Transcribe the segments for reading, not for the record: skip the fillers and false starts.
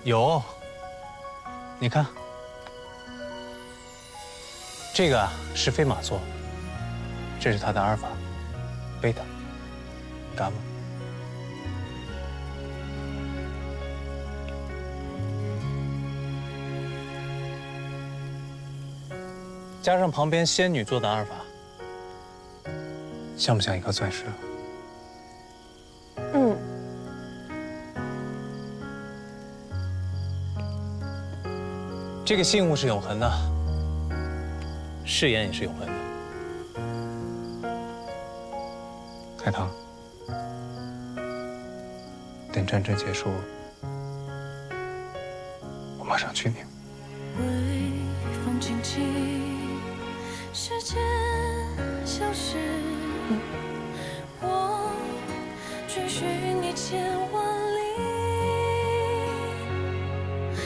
有，你看，这个是飞马座，这是它的阿尔法、贝塔、伽马。加上旁边仙女座的阿尔法，像不像一颗钻石啊？嗯。 这个信物是永恒的，誓言也是永恒的。海棠，等战争结束，我马上娶你。微风轻轻，时间消失，我追寻你千万里，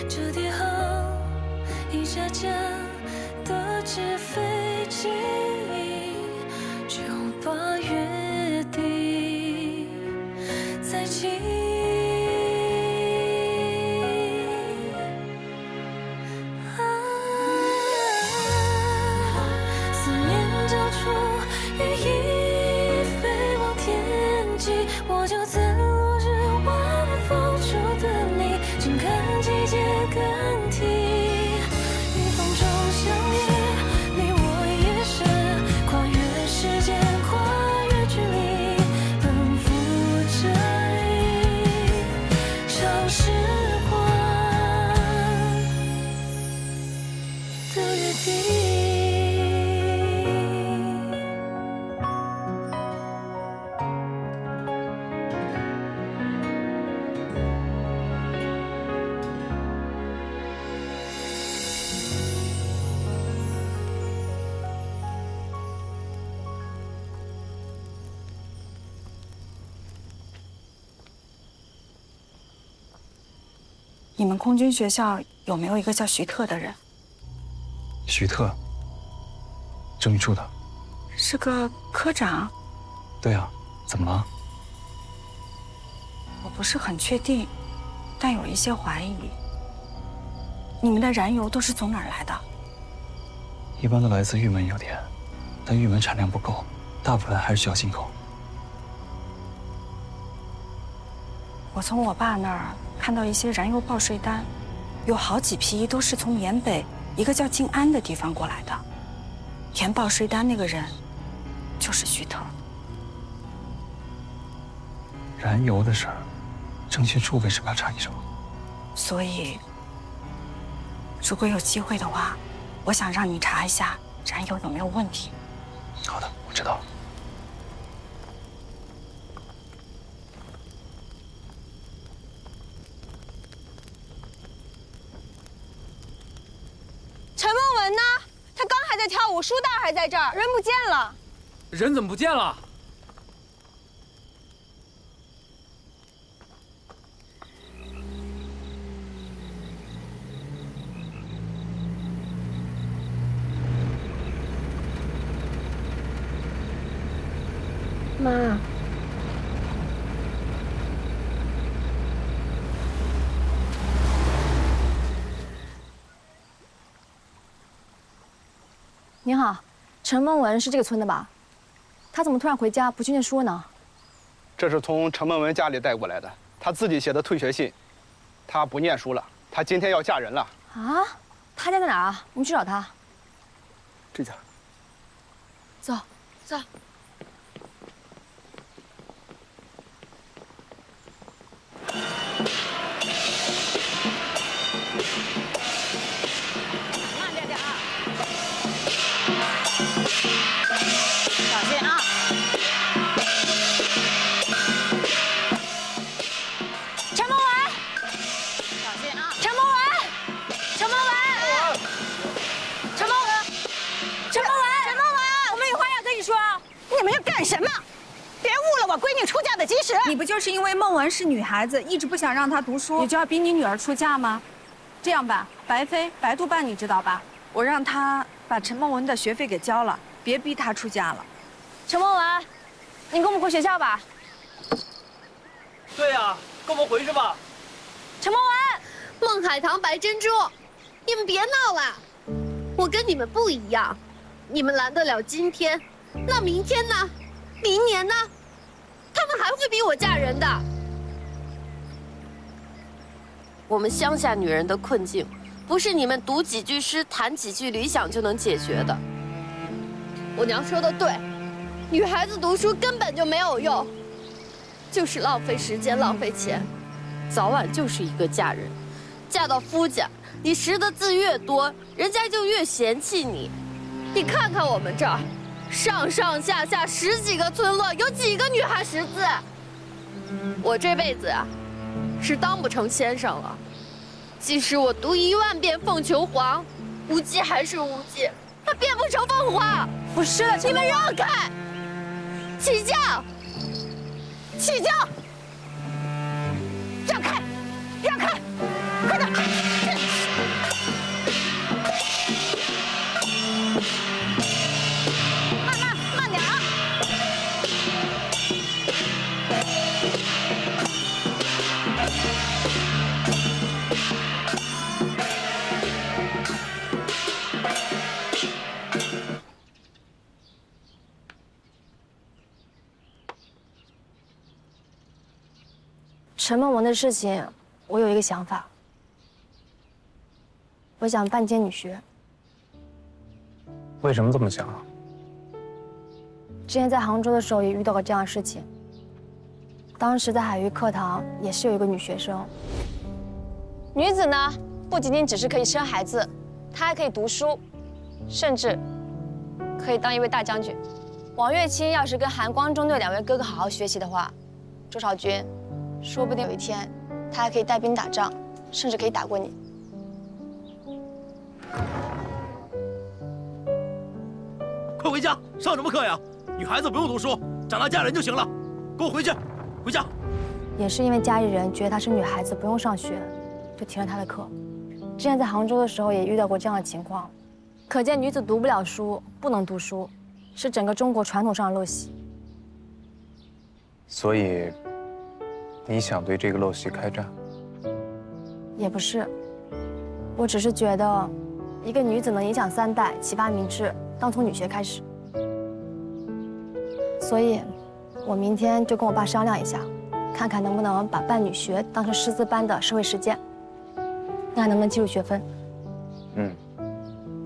折叠好。 一架架的纸飞机，就把约定再起。思念交出羽翼，飞往天际，我就在落日晚风处等你，静看季节更替。 相遇，你我也是跨越时间，跨越距离，奔赴这里，像时光的约定。 你们空军学校有没有一个叫徐特的人？徐特，政治处的。是个科长。对啊，怎么了？我不是很确定，但有一些怀疑。你们的燃油都是从哪儿来的？一般都来自玉门油田，但玉门产量不够，大部分还是需要进口。我从我爸那儿看到一些燃油报税单，有好几批都是从缅北一个叫静安的地方过来的。填报税单那个人就是徐特。燃油的事儿，政协处为什么要插一手？所以，如果有机会的话，我想让你查一下燃油有没有问题。好的，我知道了。 陈梦文呢？他刚还在跳舞，书袋还在这儿，人不见了。人怎么不见了？妈。 您好，陈梦文是这个村的吧？他怎么突然回家不去念书呢？这是从陈梦文家里带过来的，她自己写的退学信。她不念书了，她今天要嫁人了。啊？他家在哪儿啊？我们去找他。这家。走，走。慢点点啊！ 小心啊！陈梦文，小心啊！陈梦文，陈梦文，陈梦文，陈梦文，陈梦文，我们有话要跟你说。你们要干什么？别误了我闺女出嫁的吉时。你不就是因为梦文是女孩子，一直不想让她读书，你就要逼你女儿出嫁吗？这样吧，白飞百度办你知道吧？我让她把陈梦文的学费给交了，别逼她出嫁了。 陈梦文，你跟我们回学校吧。对呀，跟我们回去吧。陈梦文，孟海棠、白珍珠，你们别闹了，我跟你们不一样，你们拦得了今天，那明天呢？明年呢？他们还会逼我嫁人的。我们乡下女人的困境，不是你们读几句诗、谈几句理想就能解决的。我娘说的对，女孩子读书根本就没有用，就是浪费时间、浪费钱，早晚就是一个嫁人。嫁到夫家，你识的字越多，人家就越嫌弃你。你看看我们这儿，上上下下10几个村落，有几个女孩识字？我这辈子啊，是当不成先生了。即使我读1万遍凤求凰，无忌还是无忌，它变不成凤凰。不是的，你们让开！起轿！起轿！让开！让开！快点！慢点啊！陈梦文的事情，我有一个想法，我想办间女学。为什么这么想啊？之前在杭州的时候也遇到过这样的事情。当时在海域课堂也是有一个女学生。女子呢，不仅仅只是可以生孩子，她还可以读书，甚至可以当一位大将军。王月清要是跟韩光中队2位哥哥好好学习的话，周少君，说不定有一天他还可以带兵打仗，甚至可以打过你。快回家，上什么课呀？女孩子不用读书，长大嫁人就行了。给我回去，回家。也是因为家里人觉得她是女孩子，不用上学，就停了她的课。之前在杭州的时候也遇到过这样的情况，可见女子读不了书，不能读书，是整个中国传统上的陋习。所以，你想对这个陋习开战？也不是，我只是觉得，一个女子能影响3代，启发明智，当从女学开始。所以，我明天就跟我爸商量一下，看看能不能把办女学当成师资班的社会实践，看看能不能记录学分。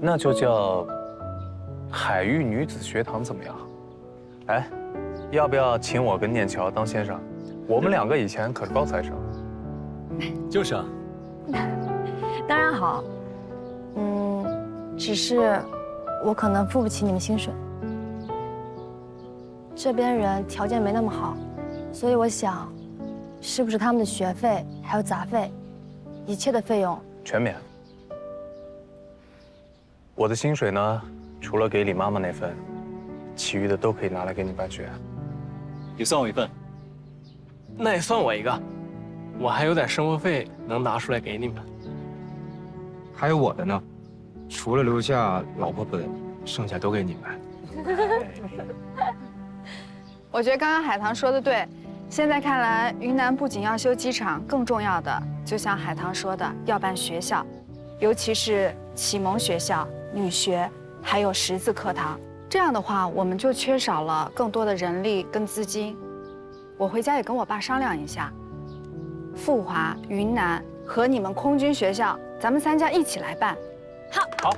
那就叫海域女子学堂怎么样？哎，要不要请我跟念乔当先生？我们2个以前可是高材生。就是啊。当然好，只是我可能付不起你们薪水。这边人条件没那么好，所以我想，是不是他们的学费还有杂费，一切的费用全免。我的薪水呢，除了给李妈妈那份，其余的都可以拿来给你办学。也算我一份。那也算我一个，我还有点生活费能拿出来给你们。还有我的呢，除了留下老婆本，剩下都给你们。我觉得刚刚海棠说的对，现在看来，云南不仅要修机场，更重要的，就像海棠说的，要办学校，尤其是启蒙学校、女学，还有识字课堂。这样的话，我们就缺少了更多的人力跟资金。我回家也跟我爸商量一下，富华、云南和你们空军学校，咱们3家一起来办。好。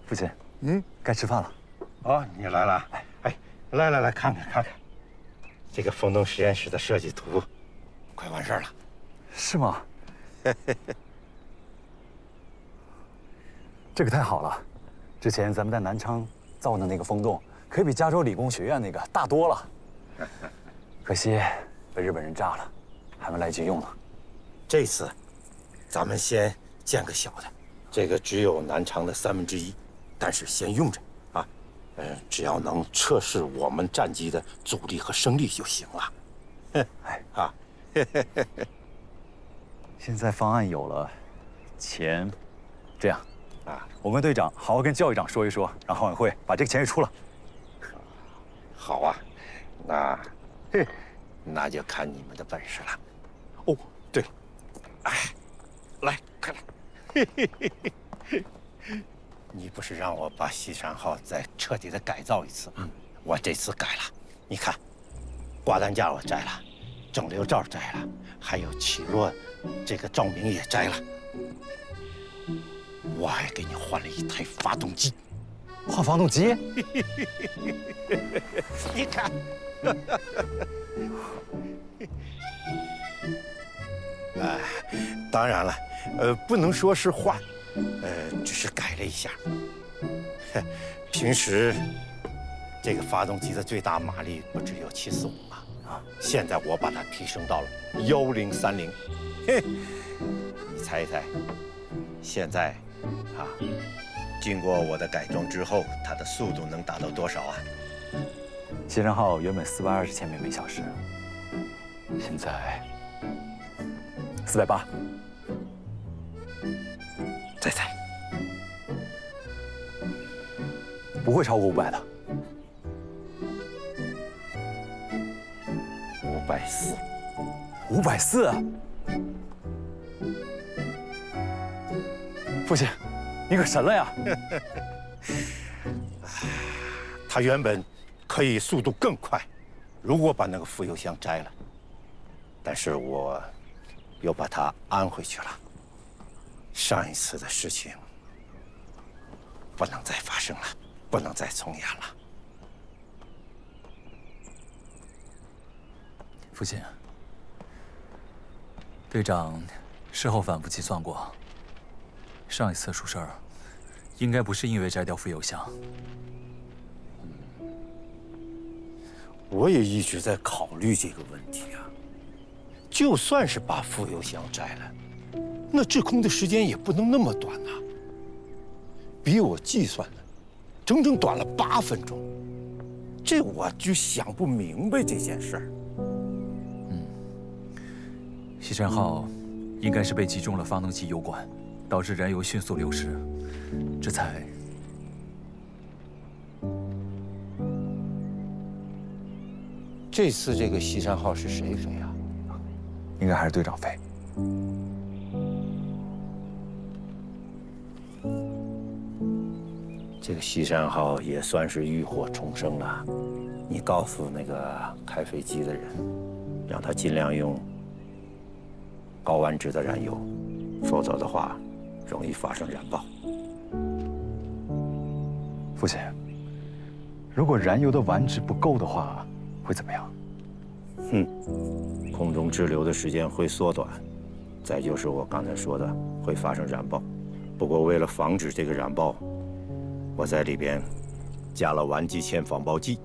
父亲，该吃饭了。哦，你来了。哎，来，看看，这个风洞实验室的设计图，快完事儿了。是吗？这个太好了，之前咱们在南昌造的那个风洞，可比加州理工学院那个大多了。可惜被日本人炸了，还没来及用呢。这次，咱们先建个小的，这个只有南昌的1/3，但是先用着啊。只要能测试我们战机的阻力和升力就行了。现在方案有了，钱，这样，我跟队长好好跟教育长说一说，让航委会把这个钱给出了。好啊，那就看你们的本事了。哦，对了，来，快来！你不是让我把西山号再彻底的改造一次吗？我这次改了，你看，挂担架我摘了，整流罩摘了，还有起落这个照明也摘了。我还给你换了一台发动机。换发动机？你看。当然了，不能说是换，只是改了一下。平时这个发动机的最大马力不只有745吗？现在我把它提升到了1030。你猜一猜，现在经过我的改装之后，它的速度能达到多少啊？西山号原本420千米每小时，现在480。再猜，不会超过500的。540。540？父亲，你可神了呀！它原本可以速度更快，如果把那个副油箱摘了，但是我又把它安回去了。上一次的事情不能再发生了，不能再重演了。父亲，队长事后反复计算过，上一次出事儿，应该不是因为摘掉副油箱。我也一直在考虑这个问题啊。就算是把副油箱摘了，那滞空的时间也不能那么短呐，比我计算的整整短了8分钟。这我就想不明白这件事儿。西山号应该是被击中了发动机油管，导致燃油迅速流失，这才……这次这个西山号是谁飞啊？应该还是队长飞。这个西山号也算是浴火重生了。你告诉那个开飞机的人，让他尽量用高烷值的燃油，否则的话，容易发生燃爆。父亲，如果燃油的烷值不够的话，会怎么样？空中滞留的时间会缩短，再就是我刚才说的，会发生燃爆。不过为了防止这个燃爆，我在里边加了烷基铅防爆剂。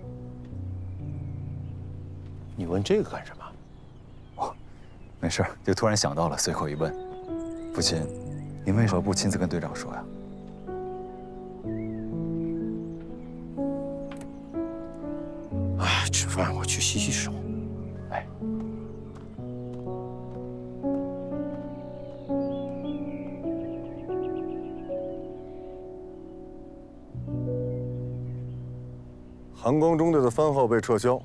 你问这个干什么？没事，就突然想到了，随口一问。父亲，您为什么不亲自跟队长说呀？吃饭我去洗洗手。哎。韩光中队的番号被撤销，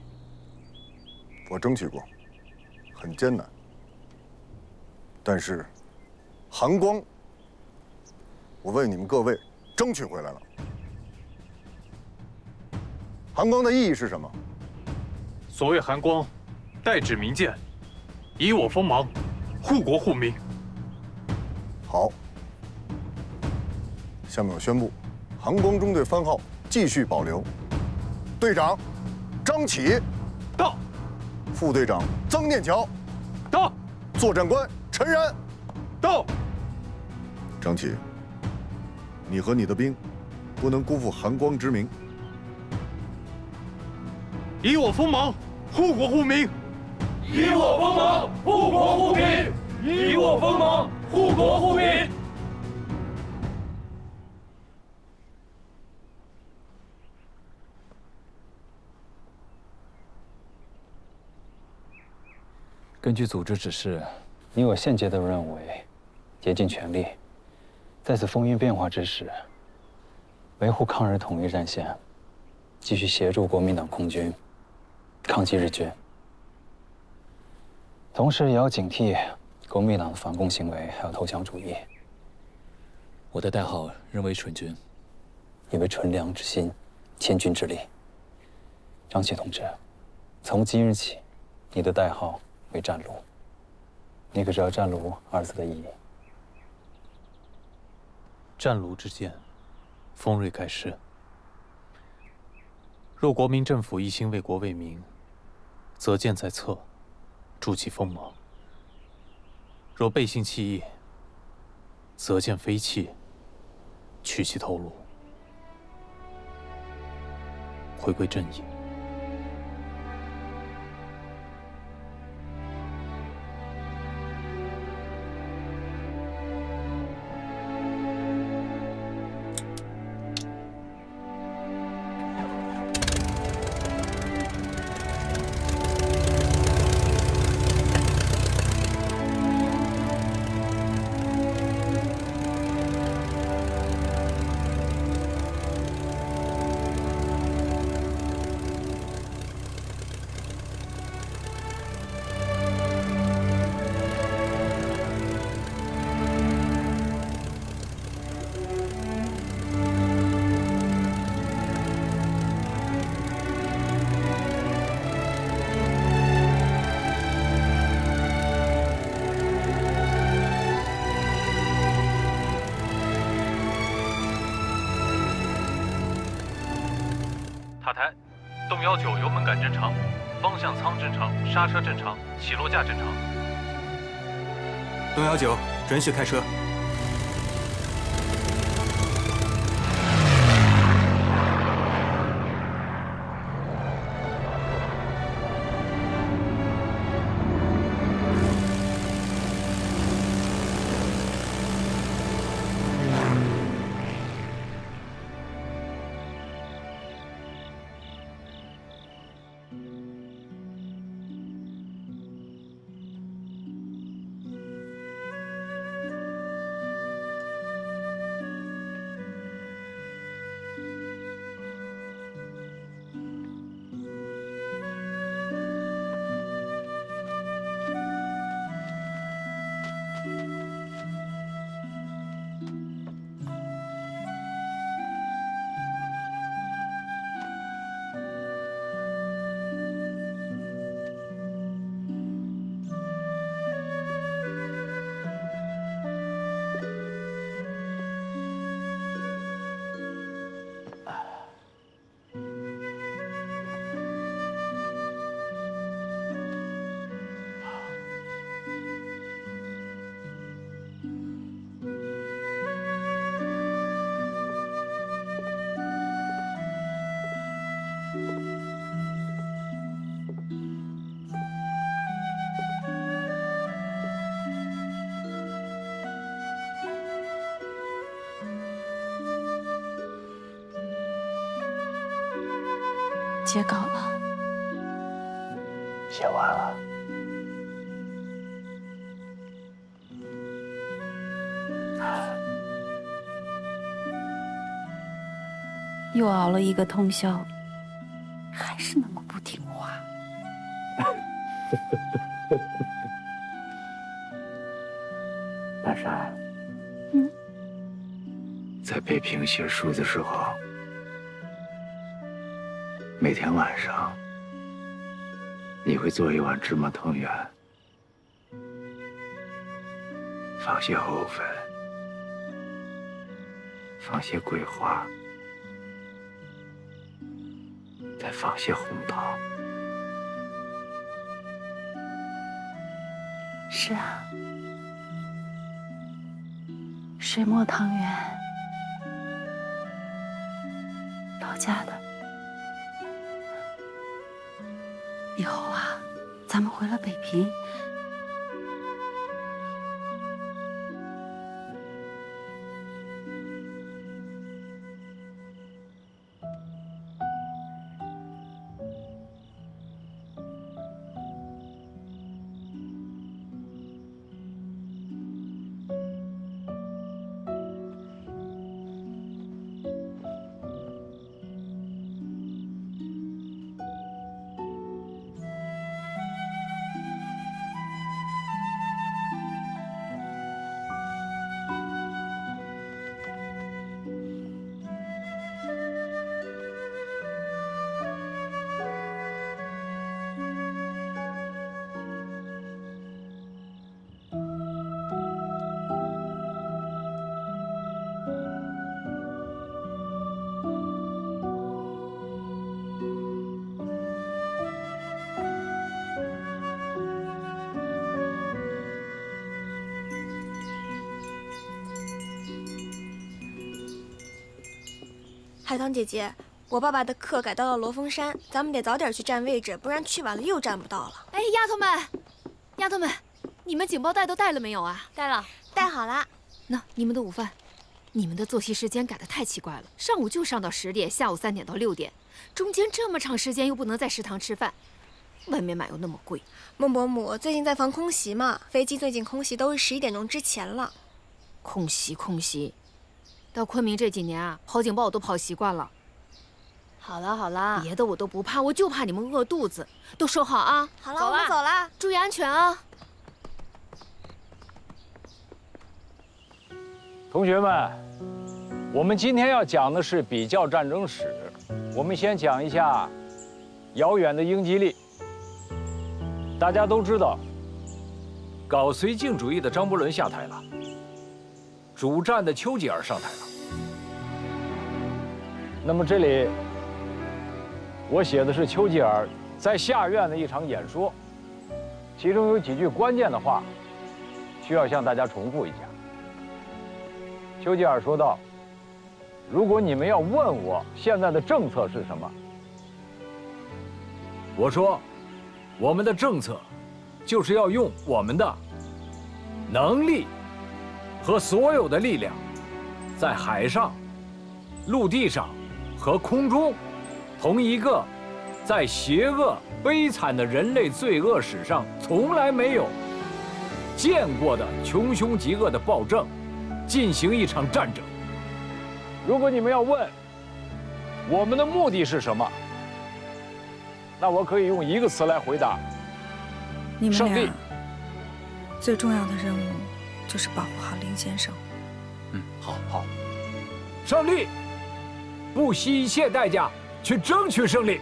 我争取过，很艰难。但是，韩光，我为你们各位争取回来了。韩光的意义是什么？所谓韩光，代指民间，以我锋芒，护国护民。好，下面我宣布，韩光中队番号继续保留。队长张启到，副队长曾念桥到，作战官陈然到。张启，你和你的兵不能辜负韩光之名。以我锋芒，护国护民。以我锋芒，护国护民。以我锋芒，护国护民。根据组织指示，以我现阶段的任务为，竭尽全力在此风云变化之时，维护抗日统一战线，继续协助国民党空军抗击日军，同时也要警惕国民党的反共行为，还有投降主义。我的代号仍为纯军，也为纯良之心，千钧之力。张启同志，从今日起，你的代号为战卢。你可知道“战卢”二字的意义？战卢之剑，锋锐盖世。若国民政府一心为国为民，则剑在侧，助其锋芒；若背信弃义，则剑飞弃，取其头颅，回归正义。塔台，动119油门杆正常，方向舱正常，刹车正常，起落架正常。动119，准许开车。截稿了，写完了。又熬了一个通宵，还是那么不听话。南山，在北平写书的时候，每天晚上你会做一碗芝麻汤圆，放些藕粉，放些桂花，再放些红糖。是啊，水磨汤圆，老家的。以后啊，咱们回了北平，海棠姐姐，我爸爸的课改到了罗峰山，咱们得早点去占位置，不然去晚了又占不到了。哎，丫头们，你们警报带都带了没有啊？带了，带好了。那你们的午饭，你们的作息时间改得太奇怪了，上午就上到10点，下午3点到6点，中间这么长时间又不能在食堂吃饭，外面买又那么贵。孟伯母最近在防空袭嘛，飞机最近空袭都是11点钟之前了。空袭，到昆明这几年啊，跑警报我都跑习惯了。好啦，别的我都不怕，我就怕你们饿肚子。都收好啊！好了，我们走了，注意安全啊！同学们，我们今天要讲的是比较战争史。我们先讲一下遥远的英吉利。大家都知道，搞绥靖主义的张伯伦下台了，主战的丘吉尔上台了。那么这里我写的是丘吉尔在下院的一场演说，其中有几句关键的话，需要向大家重复一下。丘吉尔说道：“如果你们要问我现在的政策是什么，我说，我们的政策就是要用我们的能力和所有的力量，在海上、陆地上和空中，同一个在邪恶悲惨的人类罪恶史上从来没有见过的穷凶极恶的暴政进行一场战争。如果你们要问我们的目的是什么，那我可以用一个词来回答：你们胜利。最重要的任务就是保护好林先生。好，胜利，不惜一切代价去争取胜利。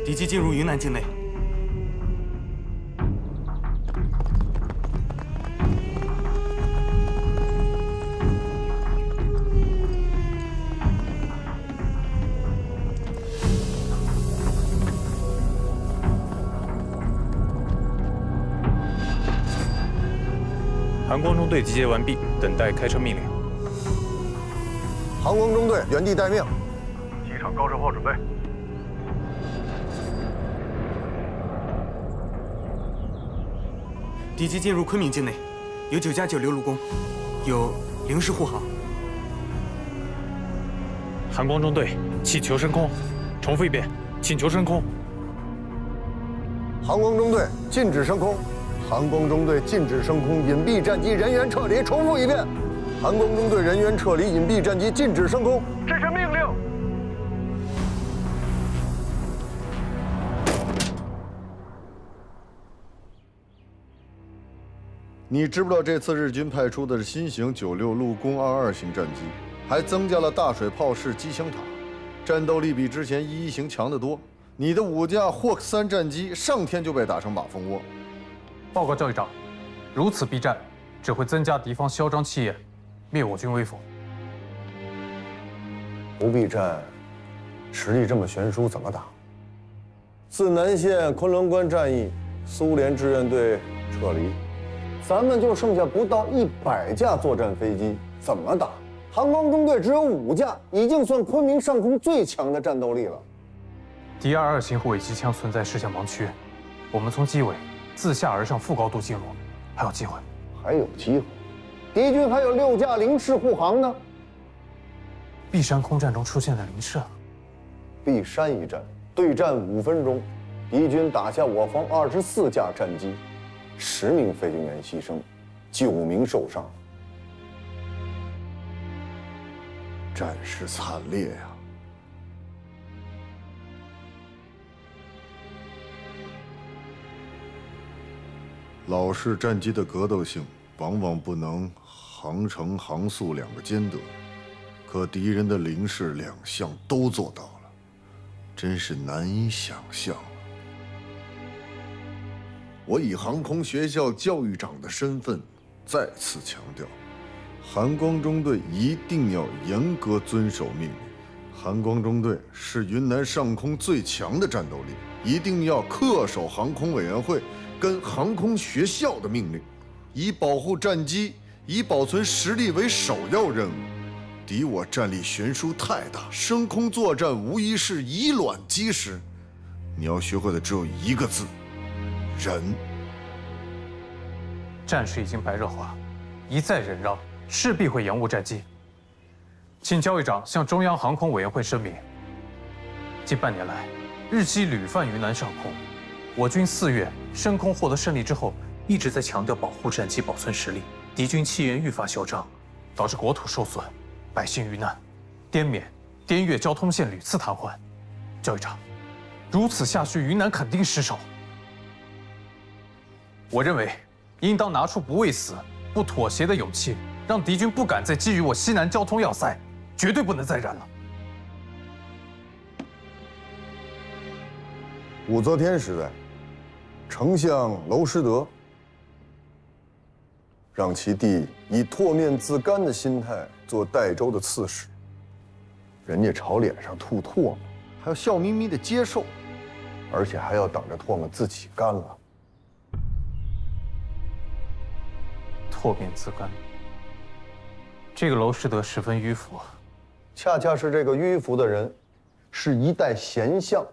敌机进入云南境内。韩光中队集结完毕，等待开车命令。韩光中队原地待命。机场高射炮准备。敌机进入昆明境内，有9+9刘陆攻，有零式护航。韩光中队，请求升空。重复一遍，请求升空。韩光中队禁止升空。韩光中队禁止升空，隐蔽战机人员撤离。重复一遍，韩光中队人员撤离，隐蔽战机禁止升空。这是命令。你知不知道这次日军派出的是新型96陆攻22型战机，还增加了大水炮式机枪塔，战斗力比之前11型强得多。你的5架霍克3战机上天就被打成马蜂窝。报告教育长，如此避战，只会增加敌方嚣张气焰，灭我军威风。不避战，实力这么悬殊，怎么打？自南线昆仑关战役，苏联志愿队撤离，咱们就剩下不到100架作战飞机，怎么打？韩光中队只有5架，已经算昆明上空最强的战斗力了。敌22型护卫机枪存在视线盲区，我们从机尾自下而上副高度进入，还有机会。还有机会？敌军还有6架零式护航呢。璧山空战中出现了零式。璧山一战，对战5分钟，敌军打下我方24架战机，10名飞行员牺牲，9名受伤，战事惨烈呀！老式战机的格斗性往往不能航程航速2个兼得，可敌人的零式2项都做到了，真是难以想象啊！我以航空学校教育长的身份再次强调，韩光中队一定要严格遵守命令，韩光中队是云南上空最强的战斗力，一定要恪守航空委员会跟航空学校的命令，以保护战机、以保存实力为首要任务。敌我战力悬殊太大，升空作战无疑是以卵击石。你要学会的只有一个字：忍。战事已经白热化，一再忍让，势必会延误战机。请教议长向中央航空委员会声明：近半年来，日机屡犯云南上空，我军4月升空获得胜利之后，一直在强调保护战机、保存实力，敌军气焰愈发嚣张，导致国土受损，百姓遇难，滇缅、滇越交通线屡次瘫痪。教议长，如此下去，云南肯定失守。我认为，应当拿出不畏死、不妥协的勇气，让敌军不敢再觊觎我西南交通要塞，绝对不能再忍了。武则天时代，丞相娄师德让其弟以唾面自干的心态做代州的刺史，人家朝脸上吐唾沫，还要笑眯眯的接受，而且还要等着唾沫自己干了。唾面自干，这个娄师德十分迂腐啊。恰恰是这个迂腐的人，是一代贤相，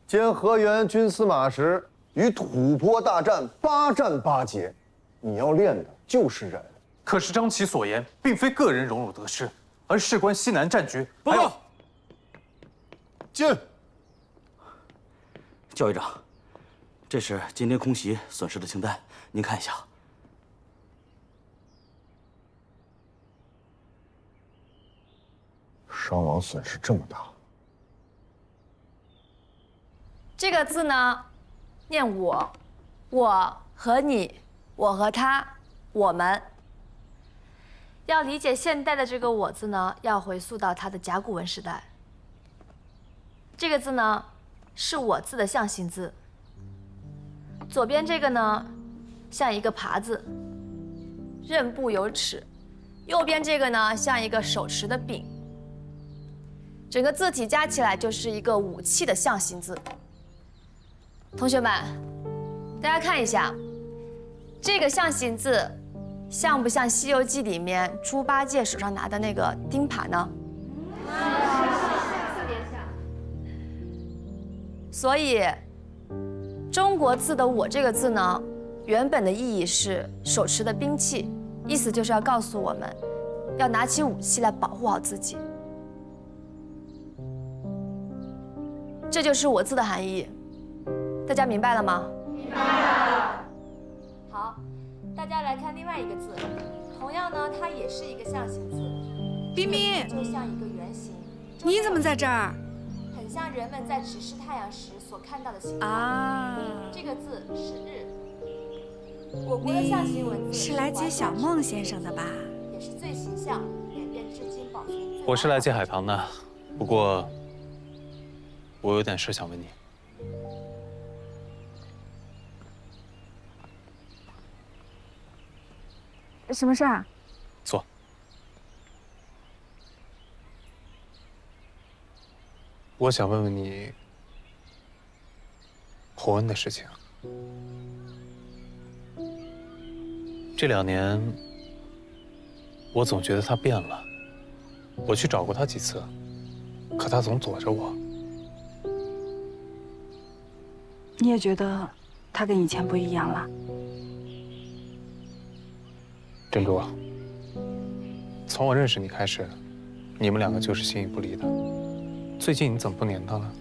兼河源军司马时与吐蕃大战8战8捷。你要练的就是忍。可是张琪所言，并非个人荣辱得失，而事关西南战局。报告，进。教议长，这是今天空袭损失的清单，您看一下。伤亡损失这么大，这个字呢，念我，我和你，我和他，我们。要理解现代的这个“我”字呢，要回溯到它的甲骨文时代。这个字呢，是我字的象形字。左边这个呢，像一个耙子，刃部有齿；右边这个呢，像一个手持的柄。整个字体加起来就是一个武器的象形字。同学们，大家看一下，这个象形字像不像《西游记》里面猪八戒手上拿的那个钉耙呢？所以，中国字的“我”这个字呢，原本的意义是手持的兵器，意思就是要告诉我们，要拿起武器来保护好自己。这就是“我”字的含义，大家明白了吗？明白了。好，大家来看另外一个字，同样呢，它也是一个象形字。冰冰，就像一个圆形。你怎么在这儿？很像人们在直视太阳时所看到的形状。啊，这个字是“日”。我国的象形文字是来接小孟先生的吧？也是最形象、演变至今保存。我是来接海棠的，不过我有点事想问你。什么事儿？坐。我想问问你洪恩的事情。这2年，我总觉得他变了。我去找过他几次，可他总躲着我。你也觉得他跟以前不一样了？珍珠，从我认识你开始，你们2个就是形影不离的。最近你怎么不黏他了？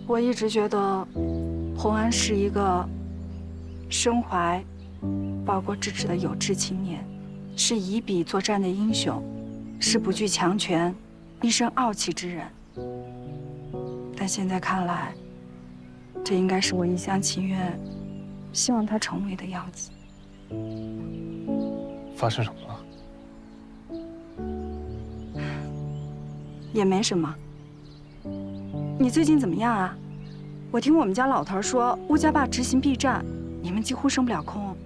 我一直觉得洪恩是一个身怀报国之志的有志青年，是以笔作战的英雄，是不惧强权、一身傲气之人。但现在看来，这应该是我一厢情愿希望他成为的样子。发生什么了？也没什么。你最近怎么样啊？我听我们家老头说，乌家坝执行避战，你们几乎升不了空。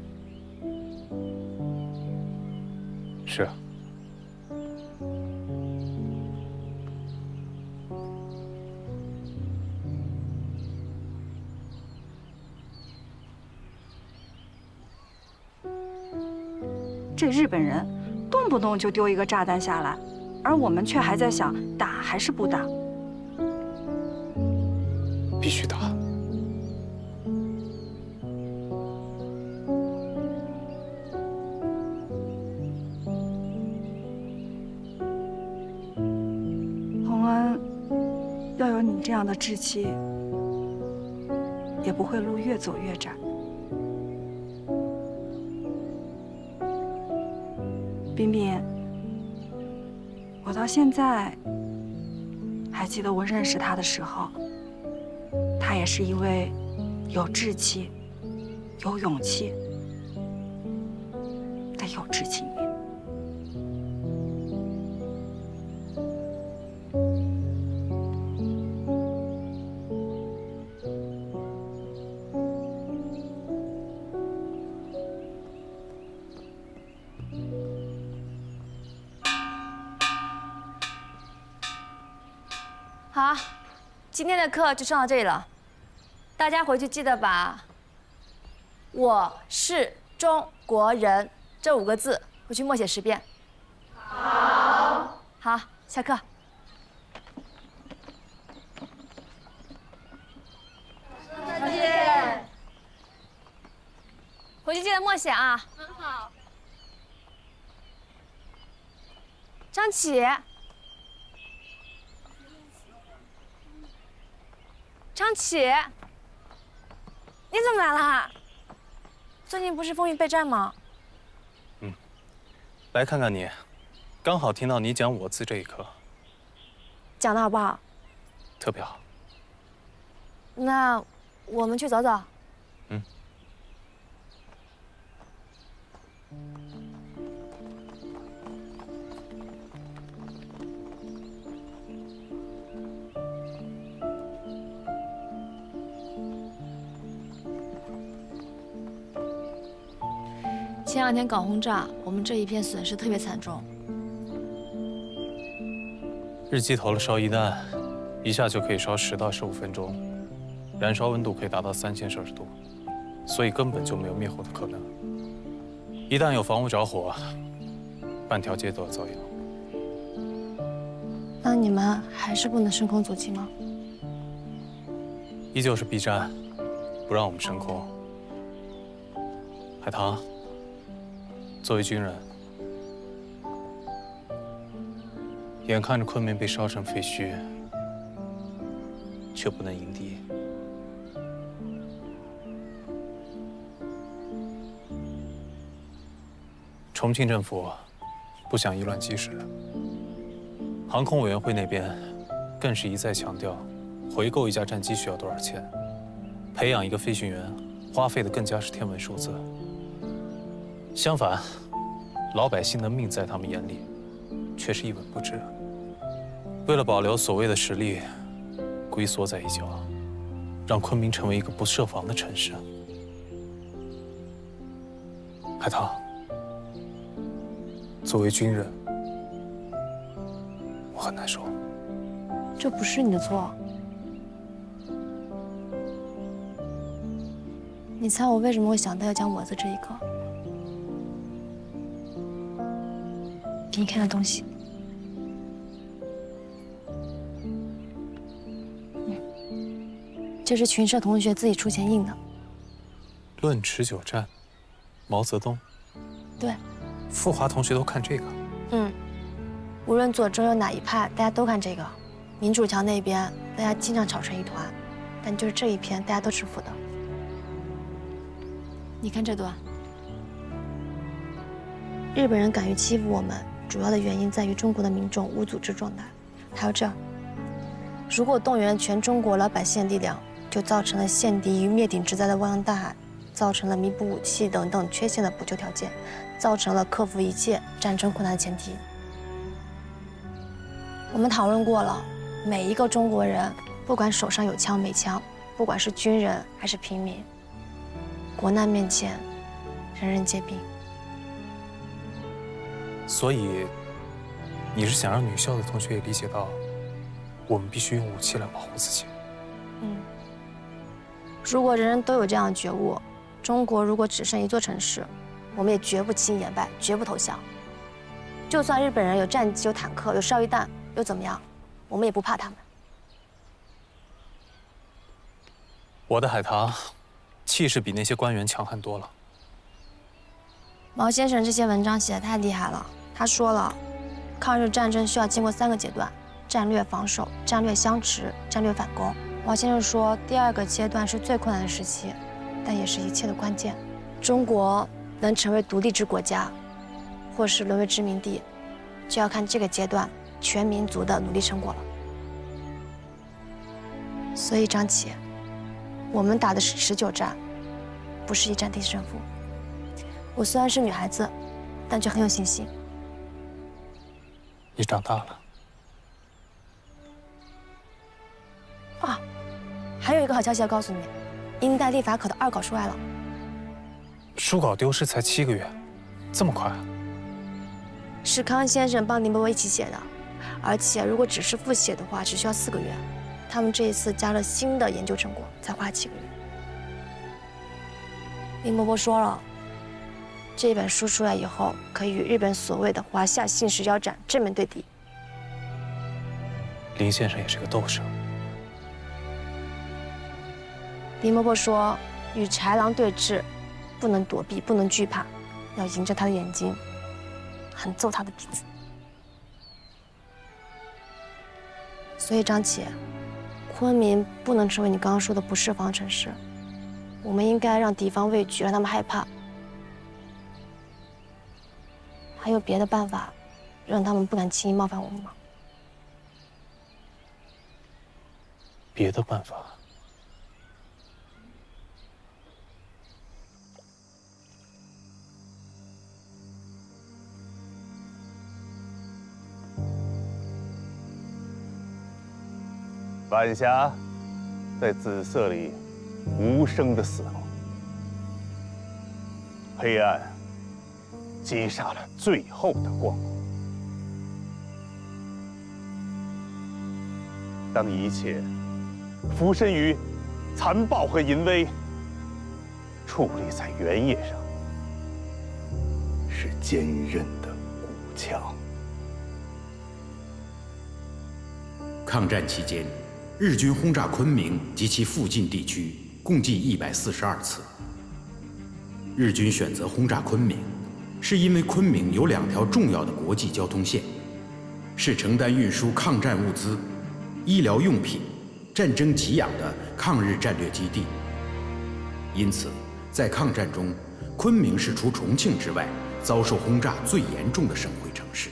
这日本人动不动就丢一个炸弹下来，而我们却还在想打还是不打。必须打。洪恩，要有你这样的志气，也不会路越走越窄。彬彬，我到现在还记得我认识他的时候，他也是一位有志气、有勇气的有志青年。好，今天的课就上到这里了。大家回去记得把“我是中国人”这5个字回去默写10遍。好。好，下课。再见。回去记得默写啊。好。张启。张启，你怎么来了？最近不是风云备战吗？来看看你，刚好听到你讲我字这一课，讲的好不好？特别好。那我们去走走。前2天搞轰炸，我们这一片损失特别惨重。日机投了烧夷弹，一下就可以烧10到15分钟，燃烧温度可以达到3000摄氏度，所以根本就没有灭火的可能。一旦有房屋着火，半条街都要遭殃。那你们还是不能升空阻击吗？依旧是避战，不让我们升空。海棠。作为军人，眼看着昆明被烧成废墟，却不能迎敌。重庆政府不想以卵击石，航空委员会那边更是一再强调，回购一架战机需要多少钱，培养一个飞行员花费的更加是天文数字。相反，老百姓的命在他们眼里，却是一文不值。为了保留所谓的实力，龟缩在一角，让昆明成为一个不设防的城市。海棠，作为军人，我很难受。这不是你的错。你猜我为什么会想到要讲我字这一课？给你看的东西。这是群社同学自己出钱印的。论持久战，毛泽东。对。傅华同学都看这个。无论左中右哪一派，大家都看这个。民主桥那边，大家经常吵成一团，但就是这一篇，大家都是服的。你看这段。日本人敢于欺负我们。主要的原因在于中国的民众无组织状态。还有这儿，如果动员全中国老百姓的力量，就造成了陷敌于灭顶之灾的汪洋大海，造成了弥补武器等等缺陷的补救条件，造成了克服一切战争困难的前提。我们讨论过了，每一个中国人，不管手上有枪没枪，不管是军人还是平民，国难面前，人人皆兵。所以，你是想让女校的同学也理解到，我们必须用武器来保护自己。如果人人都有这样的觉悟，中国如果只剩一座城市，我们也绝不轻易言败，绝不投降。就算日本人有战机、有坦克、有烧夷弹，又怎么样？我们也不怕他们。我的海棠，气势比那些官员强很多了。毛先生这些文章写得太厉害了。他说了，抗日战争需要经过3个阶段：战略防守、战略相持、战略反攻。毛先生说，第2个阶段是最困难的时期，但也是一切的关键。中国能成为独立制国家，或是沦为殖民地，就要看这个阶段全民族的努力成果了。所以张琪，我们打的是持久战，不是一战定胜负。我虽然是女孩子，但却很有信心。你长大了。啊，还有一个好消息要告诉你，英代立法可的2稿出来了。书稿丢失才7个月，这么快？是康先生帮林伯伯一起写的，而且如果只是复写的话，只需要4个月。他们这一次加了新的研究成果，才花7个月。林伯伯说了，这本书出来以后，可以与日本所谓的华夏幸氏腰斩正面对敌。林先生也是个斗士。林伯伯说，与豺狼对峙，不能躲避，不能惧怕，要迎着他的眼睛，狠揍他的鼻子。所以张琪，昆明不能成为你刚刚说的不设防城市，我们应该让敌方畏惧，让他们害怕。还有别的办法，让他们不敢轻易冒犯我们吗？别的办法？晚霞在紫色里无声的死亡，黑暗击杀了最后的光。当一切浮身于残暴和淫威，矗立在原野上，是坚韧的骨墙。抗战期间，日军轰炸昆明及其附近地区共计142次。日军选择轰炸昆明，是因为昆明有2条重要的国际交通线，是承担运输抗战物资、医疗用品、战争给养的抗日战略基地。因此，在抗战中，昆明是除重庆之外遭受轰炸最严重的省会城市。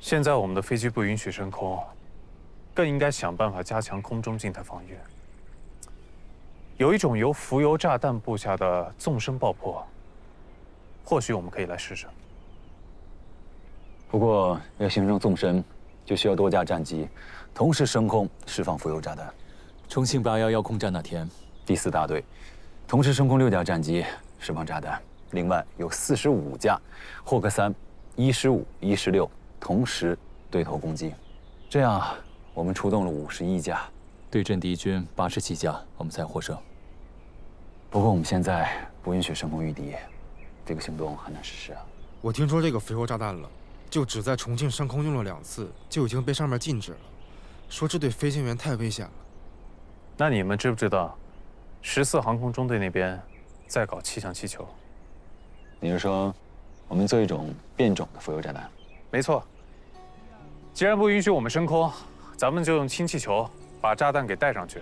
现在我们的飞机不允许升空，更应该想办法加强空中静态防御。有一种由浮油炸弹布下的纵深爆破，或许我们可以来试试。不过要形成纵深，就需要多架战机同时升空释放浮油炸弹。重庆811空战那天，第4大队同时升空6架战机释放炸弹，另外有45架霍克3、115、116同时对头攻击，这样我们出动了51架，对阵敌军87架，我们才获胜。不过我们现在不允许升空御敌，这个行动很难实施啊。我听说这个浮油炸弹了，就只在重庆升空用了2次，就已经被上面禁止了，说这对飞行员太危险了。那你们知不知道，14航空中队那边在搞气象气球？你是说，我们做一种变种的浮油炸弹？没错。既然不允许我们升空，咱们就用氢气球把炸弹给带上去。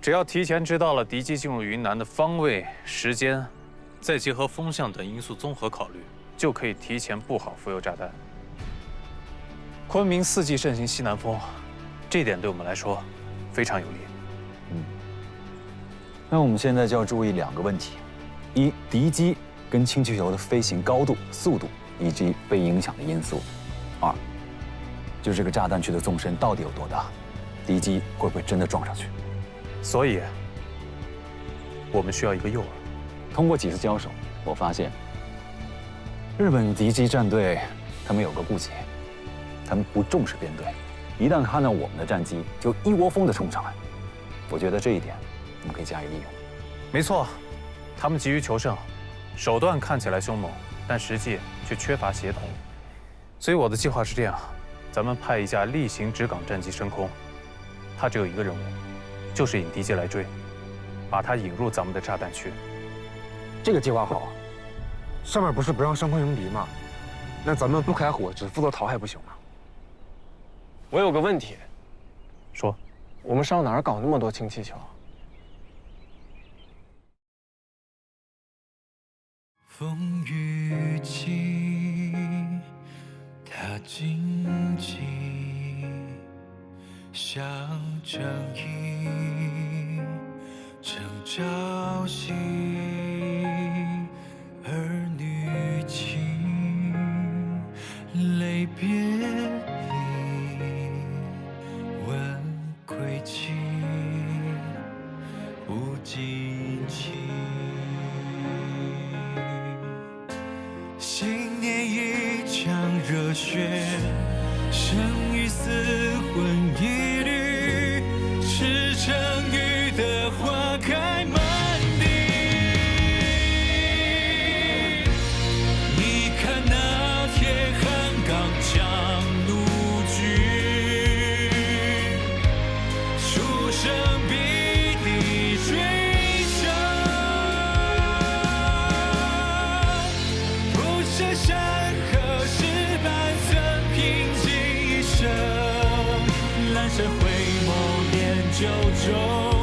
只要提前知道了敌机进入云南的方位、时间，再结合风向等因素综合考虑，就可以提前布好浮油炸弹。昆明4季盛行西南风，这点对我们来说非常有利。那我们现在就要注意2个问题：一，敌机跟氢气球的飞行高度、速度以及被影响的因素；二，就这个炸弹区的纵深到底有多大，敌机会不会真的撞上去？所以，我们需要一个诱饵。通过几次交手，我发现日本敌机战队，他们有个顾忌，他们不重视编队，一旦看到我们的战机，就一窝蜂地冲上来。我觉得这一点，我们可以加以利用。没错，他们急于求胜，手段看起来凶猛，但实际却缺乏协同。所以我的计划是这样：咱们派一架例行直港战机升空，它只有一个任务，就是引敌机来追，把它引入咱们的炸弹区。这个计划好啊，上面不是不让升空迎敌吗？那咱们不开火，只负责逃还不行吗？我有个问题，说，我们上哪儿搞那么多氢气球？风雨起，它荆棘，向正义正朝夕，儿女情，泪别离，问归期，不尽情。新年一场热血，生与死魂一缕，赤诚雨的花开满地。你看那铁汉刚强怒举，出生必地追求。这山河失败曾平静一生，阑珊回眸念九州。